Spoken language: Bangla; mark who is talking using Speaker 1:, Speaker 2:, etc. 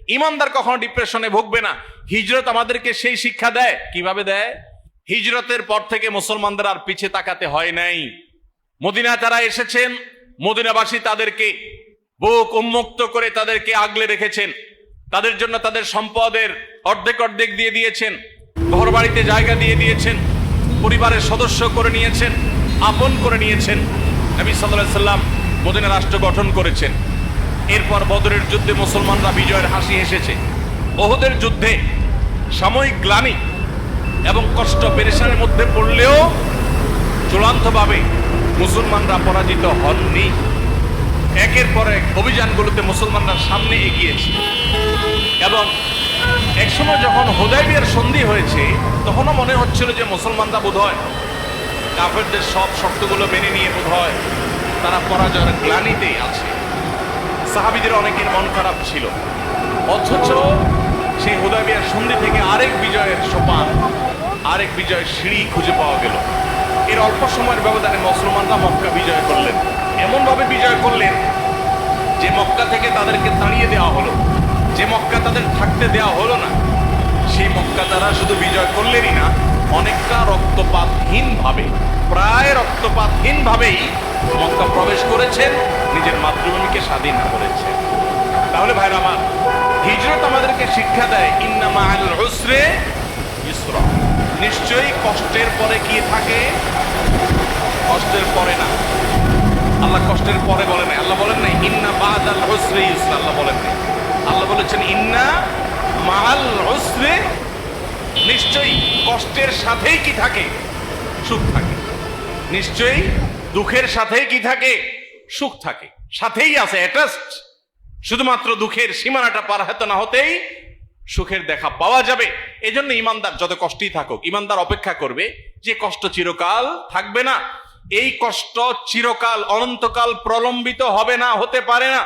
Speaker 1: ইমানদার কখনো ডিপ্রেশনে ভুগবে না। হিজরত আমাদেরকে সেই শিক্ষা দেয়। কিভাবে দেয়? হিজরতের পর থেকে মুসলমানদের আর পিছে তাকাতে হয় নাই। মদিনায় তারা এসেছেন, মদিনাবাসী তাদেরকে বুক উন্মুক্ত করে তাদেরকে আগলে রেখেছেন। তাদের জন্য তাদের সম্পদের অর্ধেক অর্ধেক দিয়ে দিয়েছেন, ঘর বাড়িতে জায়গা দিয়ে দিয়েছেন, পরিবারের সদস্য করে নিয়েছেন, আপন করে নিয়েছেন। নবী সাল্লাল্লাহু আলাইহি সাল্লাম মদিনা রাষ্ট্র গঠন করেছেন। এরপর বদরের যুদ্ধে মুসলমানরা বিজয়ের হাসি হেসেছে। ওহদের যুদ্ধে সাময়িক গ্লানি এবং কষ্ট পেরেশানের মধ্যে পড়লেও চূড়ান্তভাবে মুসলমানরা পরাজিত হননি। একের পর এক অভিযানগুলোতে মুসলমানরা সামনে এগিয়েছে এবং একসময় যখন হুদায়বিয়ার সন্ধি হয়েছে তখনও মনে হচ্ছিল যে মুসলমানরা বোধহয় কাফেরদের সব শর্তগুলো মেনে নিয়ে বোধহয় তারা পরাজয়ের গ্লানিতেই আছে। সাহাবীদের অনেকের মন খারাপ ছিল। অথচ সেই হুদায়বিয়ার সন্ধি থেকে আরেক বিজয়ের সোপান, আরেক বিজয়ের সিঁড়ি খুঁজে পাওয়া গেল। এর অল্প সময়ের ব্যবধানে মুসলমানরা মক্কা বিজয় করলেন। এমনভাবে বিজয় করলেন যে মক্কা থেকে তাদেরকে তাড়িয়ে দেওয়া হলো, যে মক্কা তাদের থাকতে দেওয়া হলো না। সেই মক্কা তারা শুধু বিজয় করলেনই না, অনেকটা রক্তপাতহীন ভাবে, প্রায় রক্তপাতহীন ভাবেই মক্কা প্রবেশ করেছেন, নিজের মাতৃভূমিকে স্বাধীন করেছেন। তাহলে ভাইরা আমার, হিজরত আমাদেরকে শিক্ষা দেয় ইন্না মাআল উসরি ইসরা। নিশ্চয়ই কষ্টের পরে কি থাকে? কষ্টের পরে না। আল্লাহ কষ্টের পরে বলে নাই। আল্লাহ বলেন নাই ইন্না বাদাল উসরি ইসরা। আল্লাহ বলেন নাই। আল্লাহ বলেছেন ইন্না মাআল উসরি। নিশ্চয়ই কষ্টের সাথেই কি থাকে? সুখ থাকে। নিশ্চয়ই দুঃখের সাথেই কি থাকে? সুখ থাকে। সাথেই আছে, অ্যাটাচড। শুধুমাত্র দুঃখের সীমানাটা পার হতে না হতেই সুখের দেখা পাওয়া যাবে। এজন্য ইমানদার যত কষ্টই থাকুক, ইমানদার অপেক্ষা করবে যে কষ্ট চিরকাল থাকবে না। এই কষ্ট চিরকাল, অনন্তকাল প্রলম্বিত হবে না, হতে পারে না।